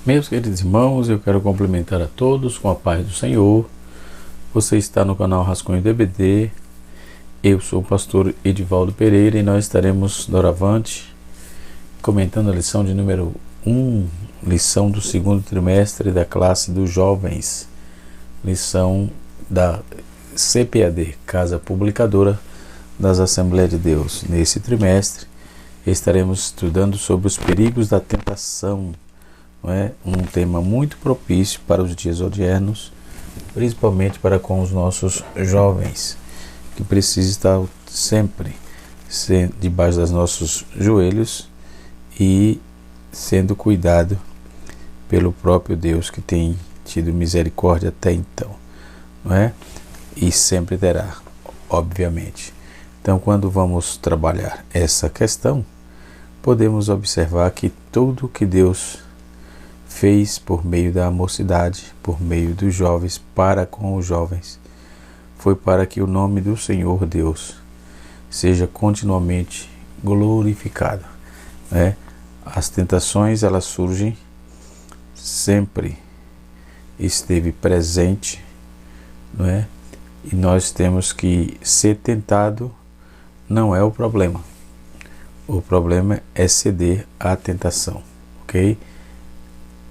Meus queridos irmãos, eu quero cumprimentar a todos com a paz do Senhor. Você está no canal Rascunho DBD. Eu sou o pastor Edivaldo Pereira e nós estaremos doravante comentando a lição de número 1, lição do segundo trimestre da classe dos jovens, lição da CPAD, Casa Publicadora das Assembleias de Deus. Nesse trimestre estaremos estudando sobre os perigos da tentação. Não é? Um tema muito propício para os dias odiernos, principalmente para com os nossos jovens, que precisam estar sempre debaixo dos nossos joelhos e sendo cuidado pelo próprio Deus, que tem tido misericórdia até então, não é? E sempre terá, obviamente. Então, quando vamos trabalhar essa questão, podemos observar que tudo que Deus fez por meio da mocidade, por meio dos jovens, para com os jovens, foi para que o nome do Senhor Deus seja continuamente glorificado, né? As tentações, elas surgem, sempre esteve presente, não é? E nós temos que ser tentado não é o problema. O problema é ceder à tentação, ok?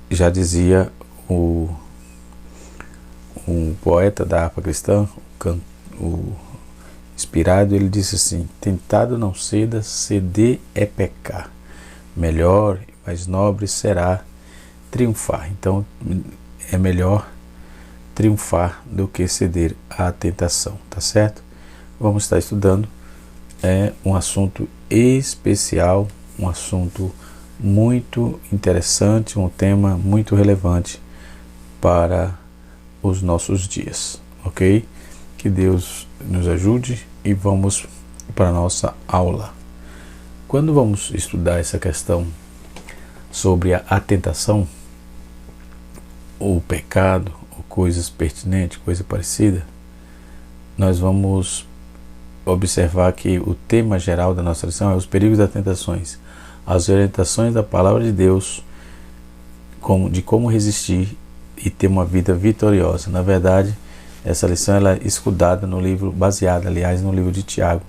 Já dizia um poeta da harpa cristã, o inspirado, ele disse assim: tentado não ceda, ceder é pecar. Melhor e mais nobre será triunfar. Então é melhor triunfar do que ceder à tentação, tá certo? Vamos estar estudando um assunto especial, um assunto muito interessante, um tema muito relevante para os nossos dias, ok? Que Deus nos ajude e vamos para a nossa aula. Quando vamos estudar essa questão sobre a tentação, ou pecado, ou coisas pertinentes, coisa parecida, nós vamos observar que o tema geral da nossa lição é os perigos das tentações, as orientações da palavra de Deus, de como resistir e ter uma vida vitoriosa. Na verdade, essa lição ela é escudada no livro, baseada, aliás, no livro de Tiago,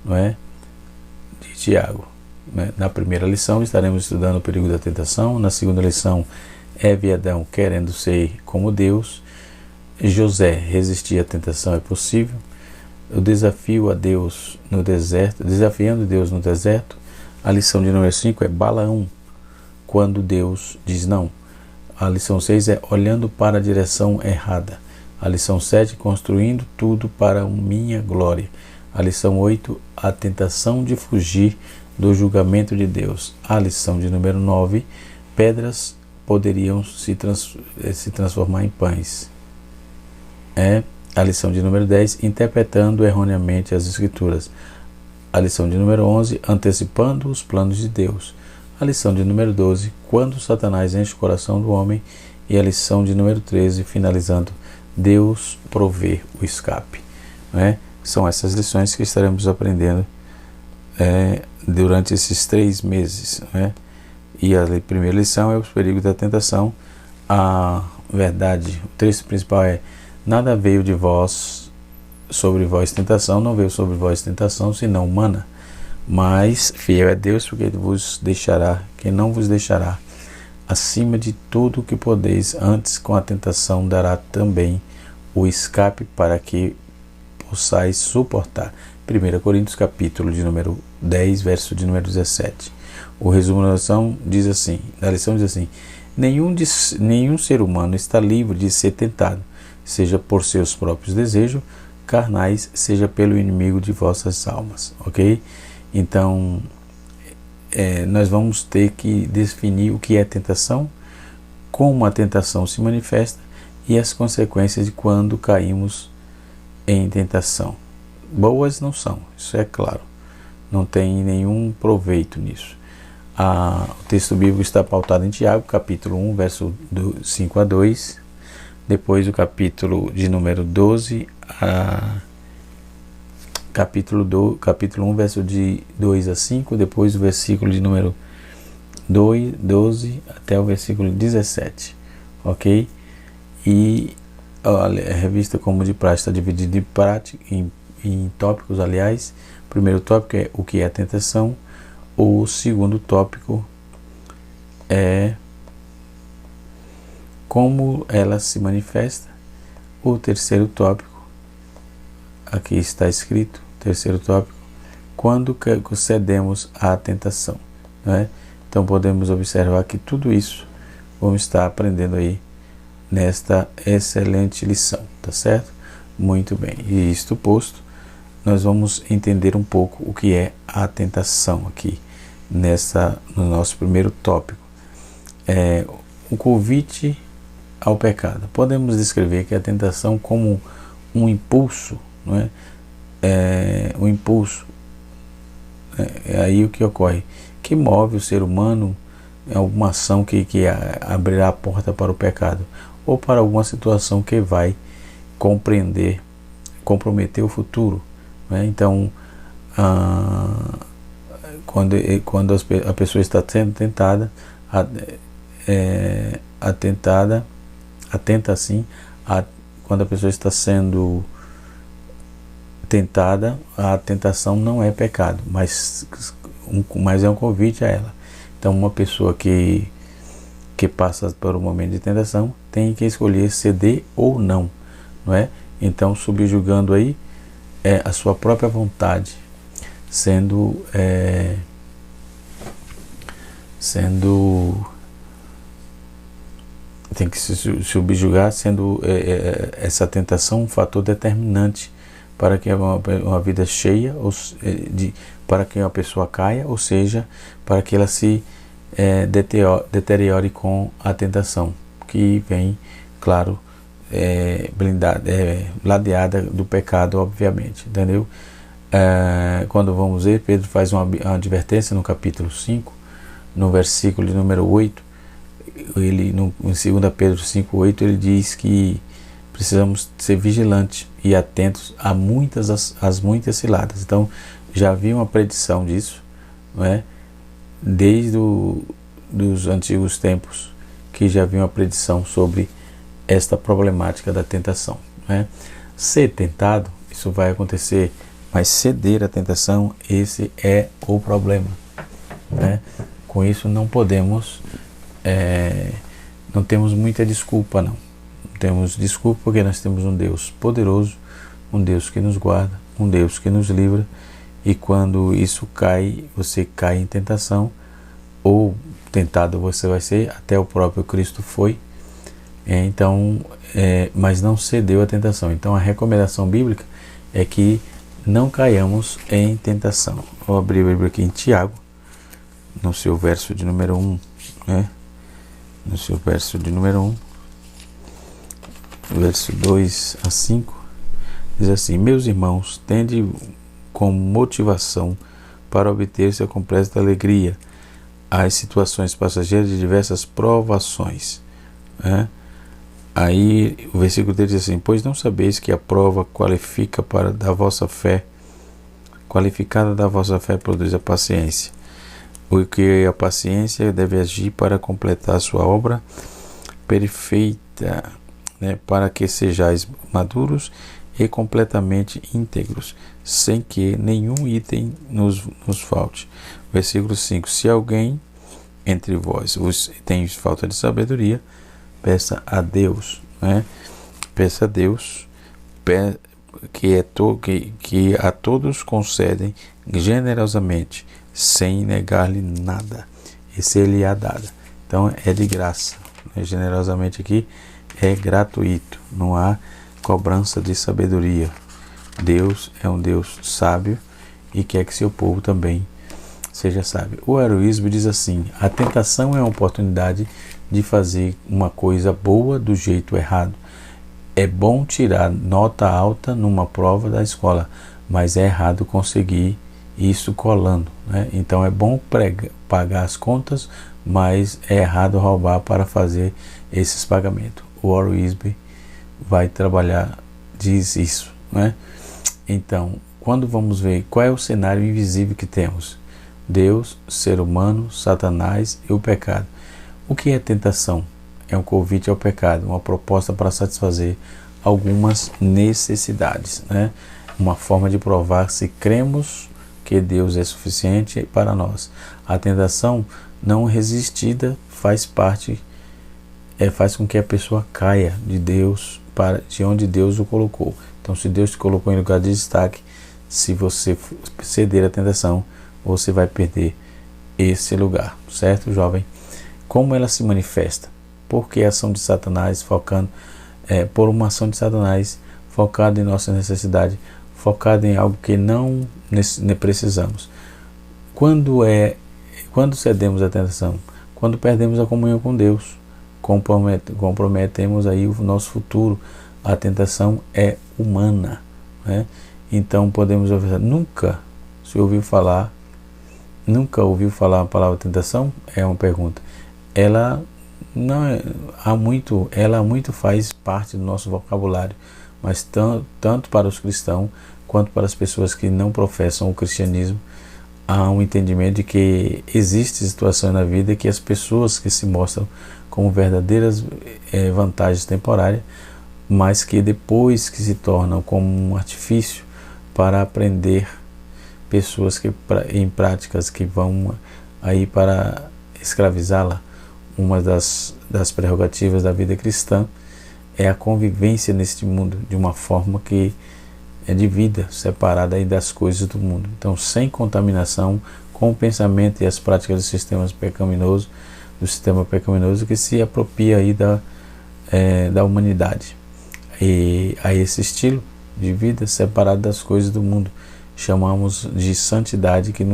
não é? De Tiago. Né? Na primeira lição estaremos estudando o perigo da tentação. Na segunda lição, Eva e Adão querendo ser como Deus. José, resistir à tentação é possível. O desafio a Deus no deserto, desafiando Deus no deserto. A lição de número 5 é Balaão, quando Deus diz não. A lição 6 é olhando para a direção errada. A lição 7, construindo tudo para minha glória. A lição 8, a tentação de fugir do julgamento de Deus. A lição de número 9, pedras poderiam se transformar em pães. A lição de número 10, interpretando erroneamente as Escrituras. A lição de número 11, antecipando os planos de Deus. A lição de número 12, quando Satanás enche o coração do homem. E a lição de número 13, finalizando, Deus provê o escape. São essas lições que estaremos aprendendo durante esses 3 meses. E a primeira lição é os perigos da tentação. A verdade, o texto principal é: nada veio de vós, sobre vós tentação, não veio sobre vós tentação, senão humana. Mas fiel é Deus, porque não vos deixará acima de tudo o que podeis, antes com a tentação dará também o escape para que possais suportar. 1 Coríntios capítulo de número 10, verso de número 17. O resumo da lição diz assim: nenhum ser humano está livre de ser tentado, seja por seus próprios desejos carnais, seja pelo inimigo de vossas almas, ok? Então, nós vamos ter que definir o que é tentação, como a tentação se manifesta e as consequências de quando caímos em tentação. Boas não são, isso é claro, não tem nenhum proveito nisso. O texto bíblico está pautado em Tiago, capítulo 1, verso 5 a 2, depois o capítulo de número 12 capítulo 1, verso de 2 a 5, depois o versículo de número 12 até o versículo 17, ok? E a revista, como de praxe, está dividida em tópicos, aliás. O primeiro tópico é o que é a tentação. O segundo tópico é como ela se manifesta. O terceiro tópico, aqui está escrito, terceiro tópico, quando cedemos à tentação, né? Então podemos observar que tudo isso vamos estar aprendendo aí nesta excelente lição, tá certo? Muito bem, e isto posto, nós vamos entender um pouco o que é a tentação aqui, no nosso primeiro tópico. O convite ao pecado. Podemos descrever que a tentação como um impulso, não é? Um impulso, é aí o que ocorre, que move o ser humano em alguma ação que abrirá a porta para o pecado, ou para alguma situação que vai comprometer o futuro, né? Então, quando a pessoa está sendo tentada, quando a pessoa está sendo tentada, a tentação não é pecado, mas é um convite a ela. Então, uma pessoa que passa por um momento de tentação tem que escolher ceder ou não, não é? Então, subjugando aí a sua própria vontade, tem que se subjugar, sendo essa tentação um fator determinante para que uma vida cheia, para que uma pessoa caia, ou seja, para que ela se deteriore com a tentação, que vem, claro, ladeada do pecado, obviamente, entendeu? Quando vamos ver, Pedro faz uma advertência no capítulo 5, no versículo de número 8, em 2 Pedro 5,8, ele diz que precisamos ser vigilantes e atentos a muitas ciladas. Então, já havia uma predição disso, não é? Desde dos antigos tempos, que já havia uma predição sobre esta problemática da tentação, não é? Ser tentado, isso vai acontecer, mas ceder à tentação, esse é o problema, né? Com isso não podemos, não temos muita desculpa, não temos desculpa, porque nós temos um Deus poderoso, um Deus que nos guarda, um Deus que nos livra, e quando isso cai, você cai em tentação, ou tentado você vai ser, até o próprio Cristo foi, mas não cedeu à tentação. Então a recomendação bíblica é que não caiamos em tentação. Vou abrir a Bíblia aqui em Tiago, no seu verso de número 1, né? No seu verso de número 1, verso 2 a 5, diz assim: meus irmãos, tende como motivação para obter sua completa alegria as situações passageiras de diversas provações, né? Aí o versículo 3 diz assim: pois não sabeis que a prova qualificada da vossa fé produz a paciência, porque a paciência deve agir para completar a sua obra perfeita, né, para que sejais maduros e completamente íntegros, sem que nenhum item nos falte. Versículo 5: se alguém entre vós tem falta de sabedoria, peça a Deus, né? Peça a Deus que a todos concedem generosamente, sem negar-lhe nada, e se lhe há dado. Então é de graça, né? Generosamente aqui é gratuito, não há cobrança de sabedoria. Deus é um Deus sábio e quer que seu povo também seja sábio. O heroísmo diz assim: a tentação é uma oportunidade de fazer uma coisa boa do jeito errado. É bom tirar nota alta numa prova da escola, mas é errado conseguir isso colando, né? Então é bom pagar as contas, mas é errado roubar para fazer esses pagamentos. O Warren Wiersbe vai trabalhar, diz isso, né? Então, quando vamos ver qual é o cenário invisível que temos, Deus, ser humano, Satanás e o pecado. O que é tentação? É um convite ao pecado, uma proposta para satisfazer algumas necessidades, né? Uma forma de provar se cremos que Deus é suficiente para nós. A tentação não resistida faz com que a pessoa caia de Deus, de onde Deus o colocou. Então, se Deus te colocou em lugar de destaque, se você ceder à tentação, você vai perder esse lugar, certo, jovem? Como ela se manifesta? Porque a ação de Satanás por uma ação de Satanás focada em nossa necessidade, focada em algo que não precisamos. Quando cedemos à tentação? Quando perdemos a comunhão com Deus, comprometemos aí o nosso futuro. A tentação é humana, né? Então podemos ouvir, nunca ouviu falar a palavra tentação? É uma pergunta. Ela muito faz parte do nosso vocabulário, mas tanto para os cristãos quanto para as pessoas que não professam o cristianismo, há um entendimento de que existem situações na vida que as pessoas que se mostram como verdadeiras vantagens temporárias, mas que depois que se tornam como um artifício para aprender pessoas em práticas que vão aí para escravizá-la. Uma das prerrogativas da vida cristã é a convivência neste mundo de uma forma que é de vida, separada aí das coisas do mundo. Então, sem contaminação com o pensamento e as práticas do sistema pecaminoso que se apropria aí da humanidade. E a esse estilo de vida separado das coisas do mundo chamamos de santidade, que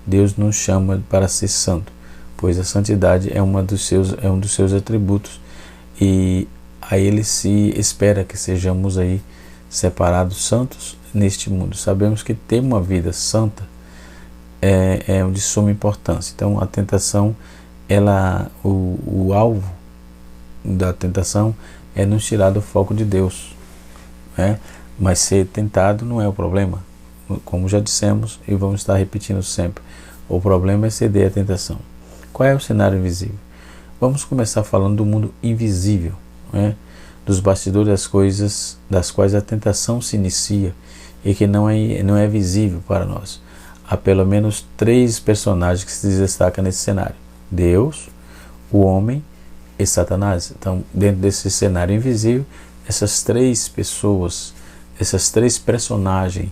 Deus nos chama para ser santo, pois a santidade é um dos seus atributos, e a Ele se espera que sejamos aí separados, santos neste mundo. Sabemos que ter uma vida santa é de suma importância. Então a tentação, o alvo da tentação é nos tirar do foco de Deus, né? Mas ser tentado não é o problema, como já dissemos e vamos estar repetindo sempre. O problema é ceder à tentação. Qual é o cenário invisível? Vamos começar falando do mundo invisível, né? Dos bastidores das coisas das quais a tentação se inicia e que não é visível para nós. Há pelo menos 3 personagens que se destacam nesse cenário: Deus, o homem e Satanás. Então, dentro desse cenário invisível, essas 3 pessoas, essas 3 personagens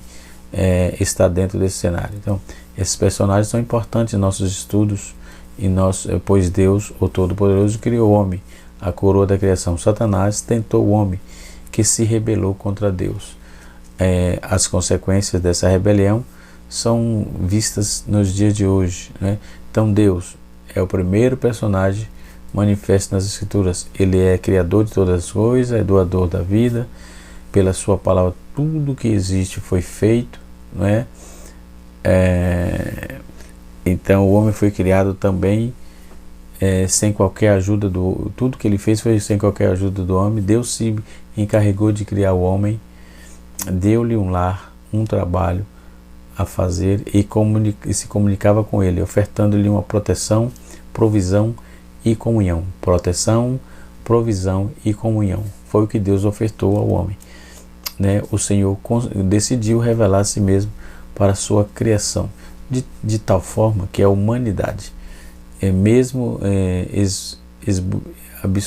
estão dentro desse cenário. Então, esses personagens são importantes em nossos estudos, pois Deus, o Todo-Poderoso, criou o homem, a coroa da criação. Satanás tentou o homem, que se rebelou contra Deus. As consequências dessa rebelião são vistas nos dias de hoje, né? Então Deus é o primeiro personagem manifesto nas Escrituras. Ele é criador de todas as coisas, é doador da vida. Pela sua palavra tudo que existe foi feito, não é? Então o homem foi criado também sem qualquer ajuda tudo que ele fez foi sem qualquer ajuda do homem. Deus se encarregou de criar o homem, deu-lhe um lar, um trabalho a fazer e se comunicava com ele, ofertando-lhe uma proteção, provisão e comunhão. Proteção, provisão e comunhão. Foi o que Deus ofertou ao homem, né? O Senhor decidiu revelar a si mesmo para a sua criação, de tal forma que a humanidade, mesmo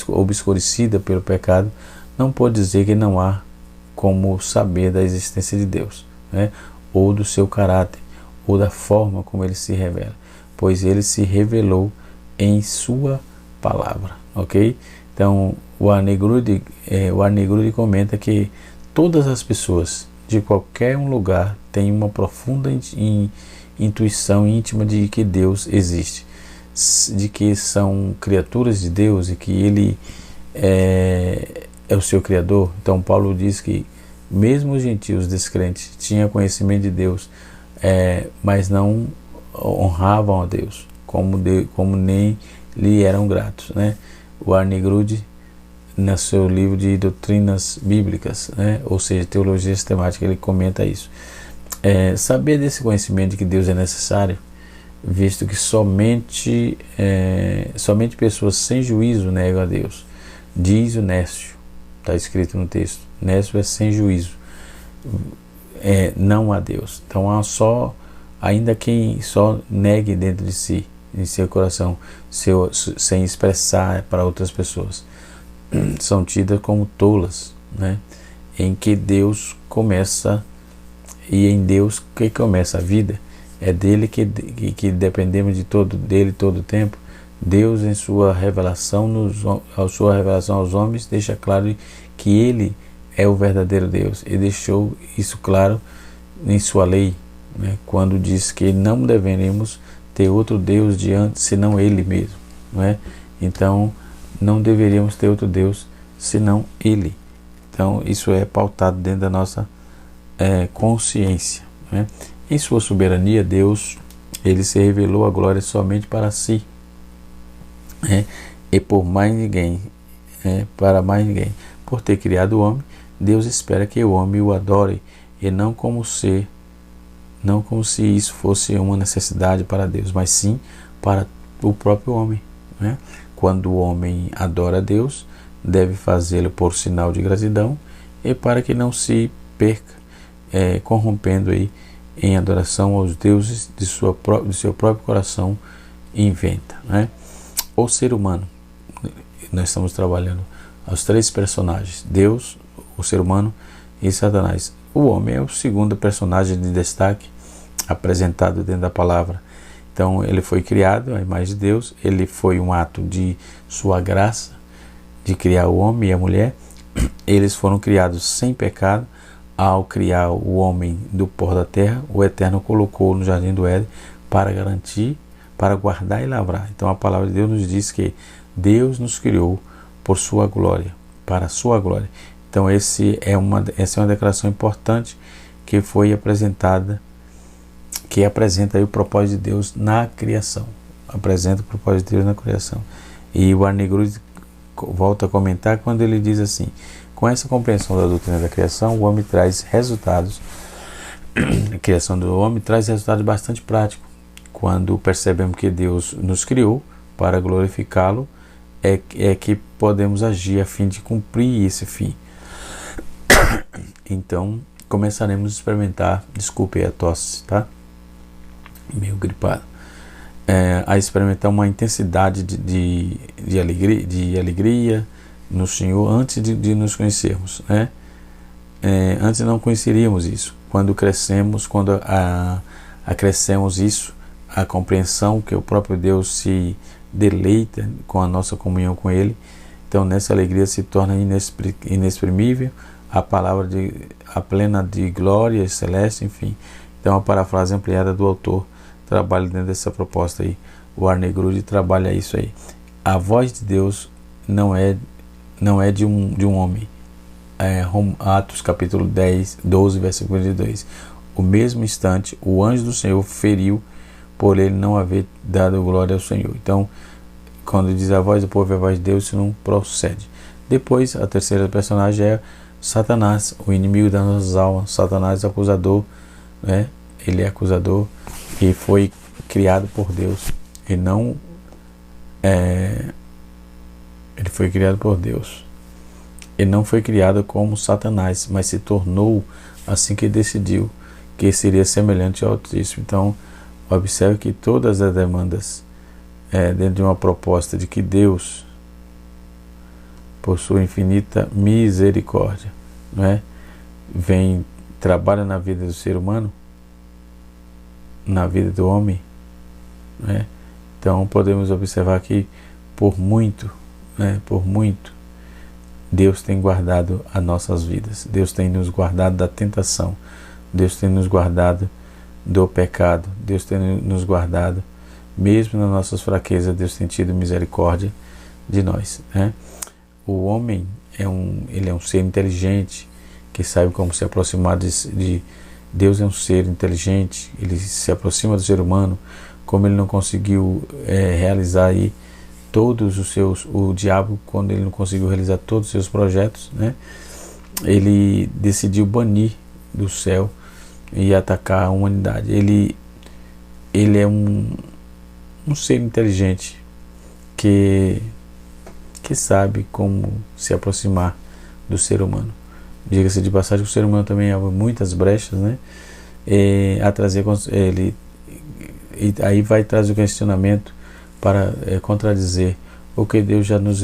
obscurecida pelo pecado, não pode dizer que não há como saber da existência de Deus, né? Ou do seu caráter, ou da forma como ele se revela, pois ele se revelou em sua palavra, ok? Então o Arnegrud comenta que todas as pessoas de qualquer lugar têm uma profunda intuição íntima de que Deus existe, de que são criaturas de Deus e que Ele é o seu Criador. Então Paulo diz que mesmo os gentios descrentes tinham conhecimento de Deus, mas não honravam a Deus, como nem lhe eram gratos, né? O Arnegrud, no seu livro de doutrinas bíblicas, né? Ou seja, teologia sistemática, ele comenta isso. Saber desse conhecimento de que Deus é necessário visto que somente pessoas sem juízo negam a Deus. Diz o Nécio, está escrito no texto, Nécio é sem juízo, não a Deus. Então há só, ainda quem só negue dentro de si, em seu coração, sem expressar para outras pessoas, são tidas como tolas, né? Em que Deus começa, e em Deus que começa a vida, é dele que dependemos dele todo o tempo. Deus, em sua revelação aos homens, deixa claro que ele é o verdadeiro Deus, e deixou isso claro em sua lei, né? Quando diz que não deveremos ter outro Deus diante senão ele mesmo, não é? Então não deveríamos ter outro Deus senão ele. Então isso é pautado dentro da nossa consciência, né? Em sua soberania, Deus, ele se revelou a glória somente para si, e por mais ninguém, para mais ninguém. Por ter criado o homem, Deus espera que o homem o adore, e não como se isso fosse uma necessidade para Deus, mas sim para o próprio homem, né? Quando o homem adora a Deus, deve fazê-lo por sinal de gratidão, e para que não se perca, corrompendo aí em adoração aos deuses de seu próprio coração inventa, né? O ser humano, nós estamos trabalhando os três personagens: Deus, o ser humano e Satanás. O homem é o segundo personagem de destaque apresentado dentro da palavra. Então ele foi criado à imagem de Deus, ele foi um ato de sua graça de criar o homem e a mulher. Eles foram criados sem pecado. Ao criar o homem do pó da terra, o Eterno colocou no jardim do Éden para garantir, para guardar e lavrar. Então a palavra de Deus nos diz que Deus nos criou por sua glória, para a sua glória. Então essa é uma declaração importante que foi apresentada, que apresenta aí o propósito de Deus na criação. Apresenta o propósito de Deus na criação. E o Arnegrud volta a comentar quando ele diz assim: com essa compreensão da doutrina da criação, o homem traz resultados, a criação do homem traz resultados bastante práticos. Quando percebemos que Deus nos criou para glorificá-lo, é que podemos agir a fim de cumprir esse fim. Então, começaremos a experimentar, desculpe a tosse, tá? Meio gripado. A experimentar uma intensidade de alegria no Senhor antes de nos conhecermos, né? Antes não conheceríamos isso. Quando crescemos, quando acrescemos isso, a compreensão que o próprio Deus se deleita com a nossa comunhão com Ele, então nessa alegria se torna inexprimível a palavra a plena de glória celeste, enfim. Então a parafrase ampliada do autor trabalha dentro dessa proposta aí. O Arnegrud trabalha isso aí. A voz de Deus não é de um homem. Atos capítulo 12, versículo 22. O mesmo instante, o anjo do Senhor feriu por ele não haver dado glória ao Senhor. Então, quando diz a voz do povo e a voz de Deus, isso não procede. Depois, a terceira personagem é Satanás, o inimigo das nossas almas. Satanás é acusador, né? Ele é acusador e foi criado por Deus. Ele foi criado por Deus. Ele não foi criado como Satanás, mas se tornou assim que decidiu que seria semelhante ao Altíssimo. Então, observe que todas as demandas dentro de uma proposta de que Deus, por sua infinita misericórdia, não é? Trabalha na vida do ser humano, na vida do homem, não é? Então podemos observar que por muito, Deus tem guardado as nossas vidas. Deus tem nos guardado da tentação. Deus tem nos guardado do pecado. Deus tem nos guardado, mesmo nas nossas fraquezas. Deus tem tido misericórdia de nós, né? O homem ele é um ser inteligente, que sabe como se aproximar de Deus. É um ser inteligente, ele se aproxima do ser humano. Como ele não conseguiu realizar aí o diabo, quando ele não conseguiu realizar todos os seus projetos, né, ele decidiu banir do céu e atacar a humanidade. Ele é um ser inteligente que sabe como se aproximar do ser humano. Diga-se de passagem que o ser humano também abre muitas brechas, né? A trazer ele, e aí vai trazer o questionamento para contradizer o que Deus já nos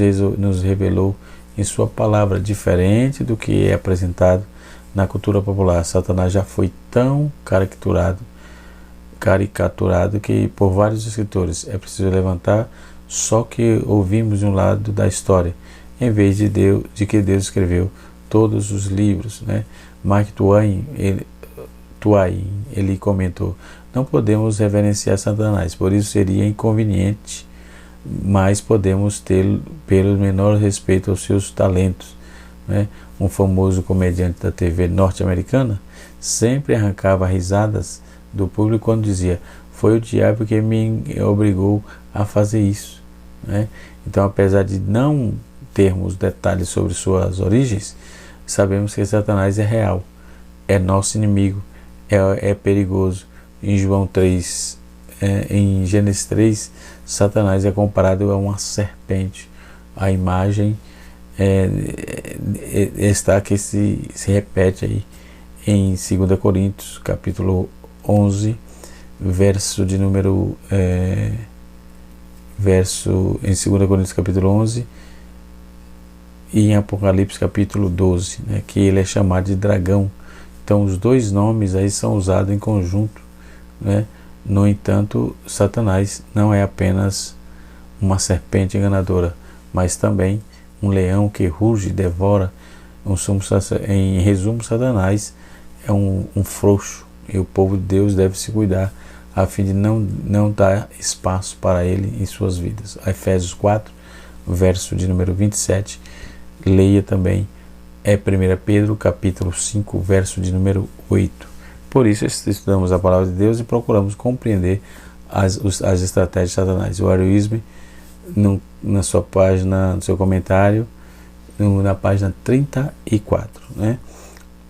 revelou em sua palavra, diferente do que é apresentado na cultura popular. Satanás já foi tão caricaturado que por vários escritores é preciso levantar só que ouvimos de um lado da história, em vez de que Deus escreveu todos os livros, né? Mark Twain, ele comentou: não podemos reverenciar Satanás, por isso seria inconveniente, mas podemos ter pelo menor respeito aos seus talentos, né? Um famoso comediante da TV norte-americana sempre arrancava risadas do público quando dizia: foi o diabo que me obrigou a fazer isso, né? Então, apesar de não termos detalhes sobre suas origens, sabemos que Satanás é real, é nosso inimigo, é perigoso. Em João 3, em Gênesis 3, Satanás é comparado a uma serpente. A imagem está que se repete aí em 2 Coríntios, capítulo 11, verso de número em 2 Coríntios capítulo 11 e em Apocalipse capítulo 12, né, que ele é chamado de dragão. Então os dois nomes aí são usados em conjunto, né? No entanto, Satanás não é apenas uma serpente enganadora, mas também um leão que ruge e devora. Em resumo, Satanás é um frouxo, e o povo de Deus deve se cuidar a fim de não dar espaço para ele em suas vidas. Efésios 4, verso de número 27, leia também 1 Pedro capítulo 5, verso de número 8. Por isso estudamos a palavra de Deus e procuramos compreender as estratégias de Satanás. O Aruísme, na sua página, no seu comentário, na página 34, né?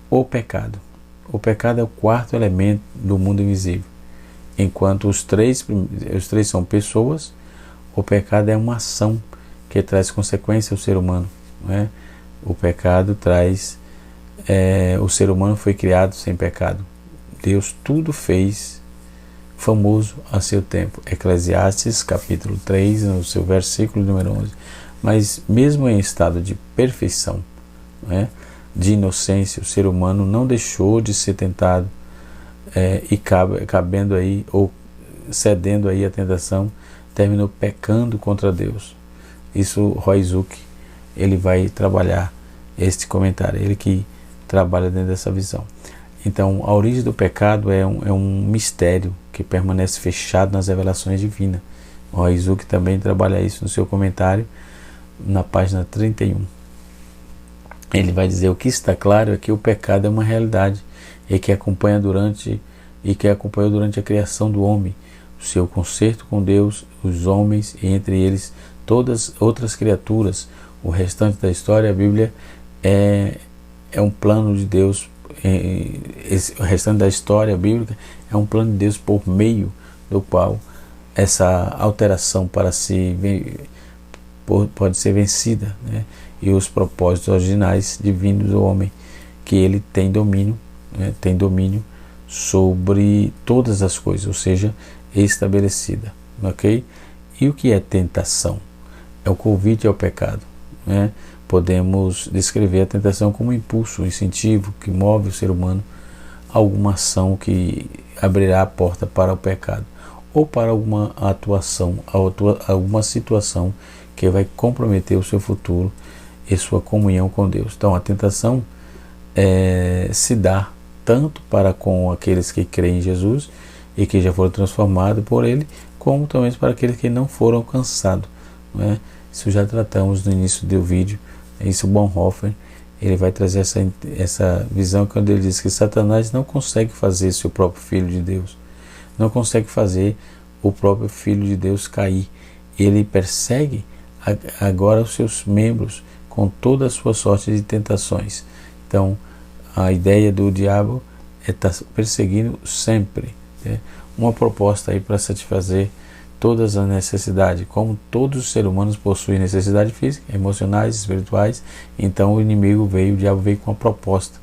O pecado. O pecado é o quarto elemento do mundo invisível. Enquanto os três são pessoas, o pecado é uma ação que traz consequência ao ser humano, né? O pecado traz... o ser humano foi criado sem pecado. Deus tudo fez famoso a seu tempo. Eclesiastes capítulo 3, no seu versículo número 11. Mas mesmo em estado de perfeição, né, de inocência, o ser humano não deixou de ser tentado e cabendo aí, ou cedendo aí à tentação, terminou pecando contra Deus. Isso Roy Zuck, ele vai trabalhar este comentário, ele que trabalha dentro dessa visão. Então, a origem do pecado é um mistério que permanece fechado nas revelações divinas. O Roy Zuck também trabalha isso no seu comentário, na página 31. Ele vai dizer: o que está claro é que o pecado é uma realidade e que acompanhou durante a criação do homem, o seu concerto com Deus, os homens e entre eles todas outras criaturas. O restante da história, a Bíblia é um plano de Deus. O restante da história bíblica é um plano de Deus por meio do qual essa alteração pode ser vencida, né? E os propósitos originais divinos do homem, que ele tem domínio, né? Tem domínio sobre todas as coisas, ou seja, estabelecida, ok? E o que é tentação? É o convite ao pecado, né? Podemos descrever a tentação como um impulso, um incentivo que move o ser humano a alguma ação que abrirá a porta para o pecado, ou para alguma atuação, alguma situação que vai comprometer o seu futuro e sua comunhão com Deus. Então a tentação se dá tanto para com aqueles que creem em Jesus e que já foram transformados por Ele, como também para aqueles que não foram alcançados, né? Isso já tratamos no início do vídeo. Isso Bonhoeffer, ele vai trazer essa visão quando ele diz que Satanás não consegue fazer seu próprio Filho de Deus, não consegue fazer o próprio Filho de Deus cair. Ele persegue agora os seus membros com toda a sua sorte de tentações. Então, a ideia do diabo é estar perseguindo sempre, né? Uma proposta aí para satisfazer todas as necessidades. Como todos os seres humanos possuem necessidades físicas, emocionais, espirituais, então o diabo veio com a proposta.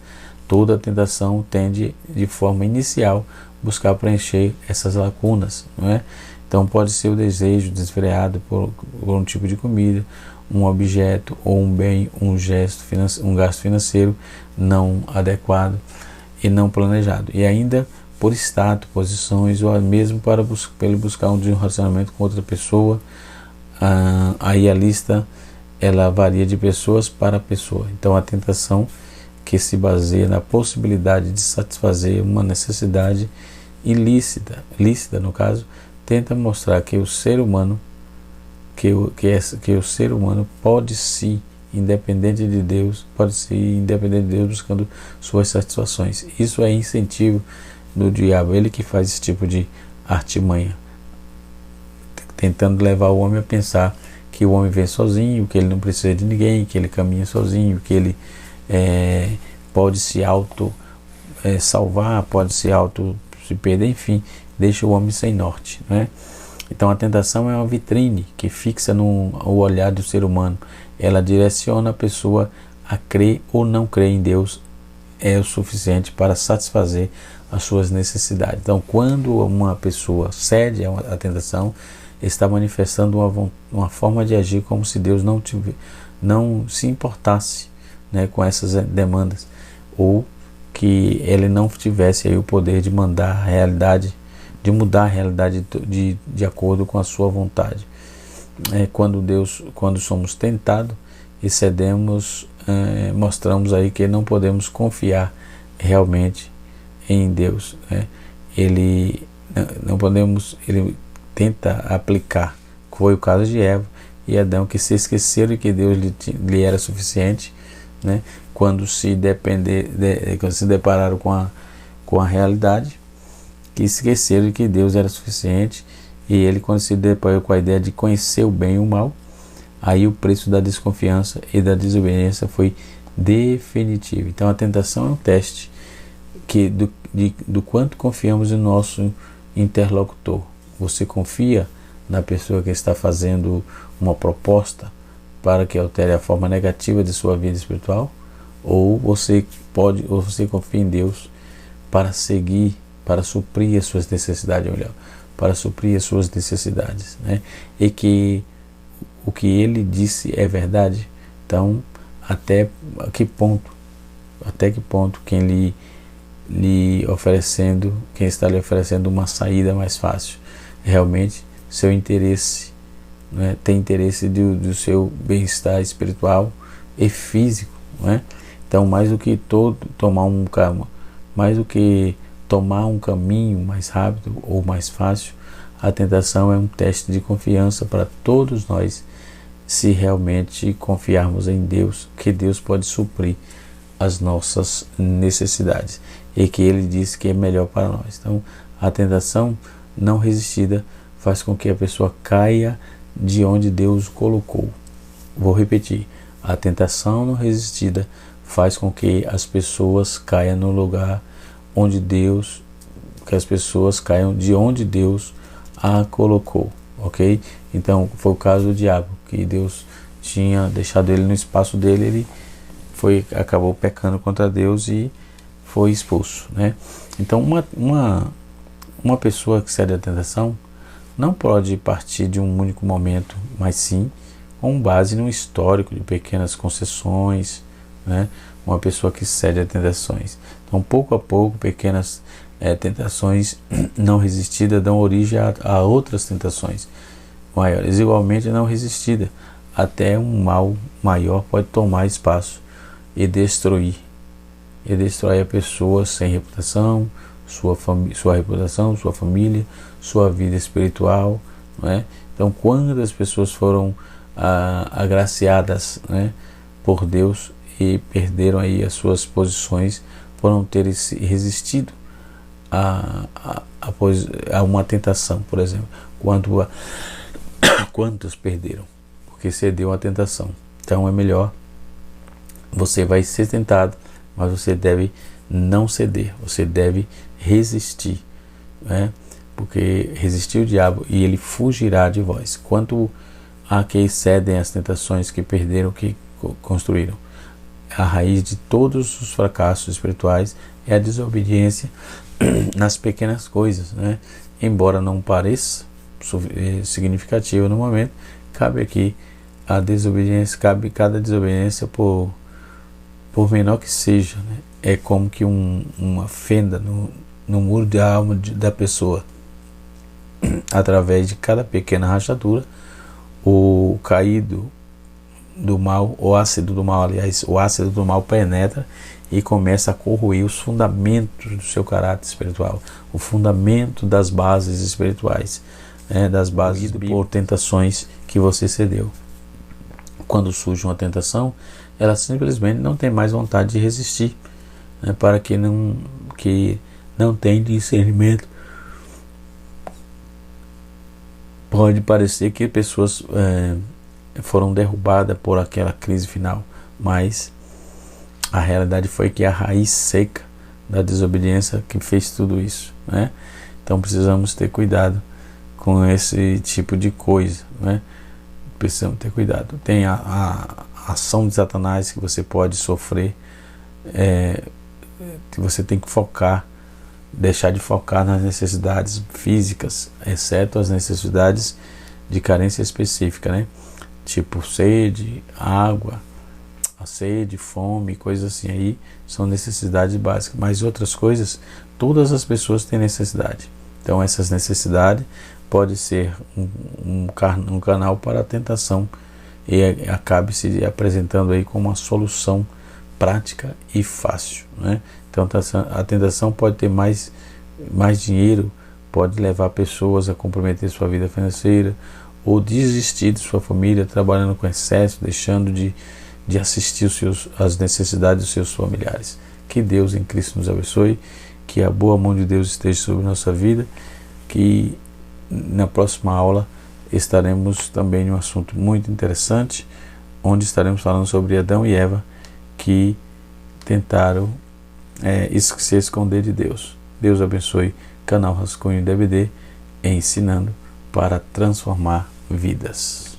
Toda tentação tende, de forma inicial, buscar preencher essas lacunas, não é? Então pode ser o desejo desfreado por um tipo de comida, um objeto ou um bem, um gasto financeiro não adequado e não planejado. E ainda por status, posições, ou mesmo pelo buscar um relacionamento com outra pessoa. Aí a lista ela varia de pessoas para pessoa. Então a tentação que se baseia na possibilidade de satisfazer uma necessidade lícita no caso, tenta mostrar que o ser humano pode se independente de Deus buscando suas satisfações. Isso é incentivo do diabo, ele que faz esse tipo de artimanha, tentando levar o homem a pensar que o homem vem sozinho, que ele não precisa de ninguém, que ele caminha sozinho, que ele pode se salvar, pode se perder, enfim, deixa o homem sem norte, né? Então a tentação é uma vitrine que fixa o olhar do ser humano. Ela direciona a pessoa a crer ou não crer em Deus é o suficiente para satisfazer as suas necessidades. Então quando uma pessoa cede à tentação, está manifestando uma forma de agir como se Deus não se importasse, né, com essas demandas, ou que ele não tivesse aí o poder de mudar a realidade de acordo com a sua vontade. Quando somos tentados e cedemos, mostramos aí que não podemos confiar realmente em Deus, né? Ele tenta aplicar, foi o caso de Eva e Adão, que se esqueceram que Deus lhe era suficiente, né? Quando se depararam com a realidade, que esqueceram que Deus era suficiente, e ele, quando se deparou com a ideia de conhecer o bem e o mal, aí o preço da desconfiança e da desobediência foi definitivo. Então a tentação é um teste do quanto confiamos no nosso interlocutor. Você confia na pessoa que está fazendo uma proposta para que altere a forma negativa de sua vida espiritual? Ou você confia em Deus para suprir as suas necessidades, né? E que o que ele disse é verdade. Então, até que ponto quem está lhe oferecendo uma saída mais fácil, realmente seu interesse, né, tem interesse do seu bem-estar espiritual e físico, né? Então, mais do que tomar um caminho mais rápido ou mais fácil, a tentação é um teste de confiança para todos nós, se realmente confiarmos em Deus, que Deus pode suprir as nossas necessidades e que Ele disse que é melhor para nós. Então, a tentação não resistida faz com que a pessoa caia de onde Deus colocou. Vou repetir: a tentação não resistida faz com que as pessoas caiam no lugar que as pessoas caiam de onde Deus a colocou, ok? Então foi o caso do diabo, que Deus tinha deixado ele no espaço dele, ele acabou pecando contra Deus e foi expulso, né? Então uma pessoa que cede à tentação não pode partir de um único momento, mas sim com base num histórico de pequenas concessões, né? Uma pessoa que cede a tentações. Então, pouco a pouco, pequenas tentações não resistidas dão origem a outras tentações maiores, igualmente não resistidas, até um mal maior pode tomar espaço e destruir a pessoa sem reputação, sua reputação, sua família, sua vida espiritual, não é? Então, quando as pessoas foram agraciadas, né, por Deus e perderam aí as suas posições por não terem resistido a uma tentação, por exemplo, quantos perderam porque cedeu à tentação. Então é melhor, você vai ser tentado, mas você deve não ceder, você deve resistir, né? porque resistiu o diabo e ele fugirá de vós. Quanto a que excedem as tentações que perderam o que construíram. A raiz de todos os fracassos espirituais é a desobediência nas pequenas coisas, né? Embora não pareça significativa no momento, cabe aqui a desobediência, cabe cada desobediência por menor que seja, né? É como que uma fenda no muro da alma da pessoa. Através de cada pequena rachadura, o caído do mal, o ácido do mal, aliás, o ácido do mal penetra e começa a corroer os fundamentos do seu caráter espiritual, o fundamento das bases espirituais, das bases por tentações que você cedeu. Quando surge uma tentação, ela simplesmente não tem mais vontade de resistir, né, para que não tem discernimento. Pode parecer que pessoas foram derrubadas por aquela crise final, mas a realidade foi que a raiz seca da desobediência que fez tudo isso, né? Então precisamos ter cuidado com esse tipo de coisa, né? Precisamos ter cuidado. Tem a ação de Satanás que você pode sofrer, que você tem que focar, deixar de focar nas necessidades físicas, exceto as necessidades de carência específica, né? Tipo sede, água, a sede, fome, coisas assim, aí são necessidades básicas, mas outras coisas, todas as pessoas têm necessidade. Então essas necessidades pode ser um canal para a tentação e acabe se apresentando aí como uma solução prática e fácil, né? Então a tentação pode ter mais dinheiro, pode levar pessoas a comprometer sua vida financeira ou desistir de sua família, trabalhando com excesso, deixando de assistir as necessidades dos seus familiares. Que Deus em Cristo nos abençoe, que a boa mão de Deus esteja sobre nossa vida, que na próxima aula estaremos também em um assunto muito interessante, onde estaremos falando sobre Adão e Eva, que tentaram se esconder de Deus. Deus abençoe. Canal Rascunho DVD, ensinando para transformar vidas.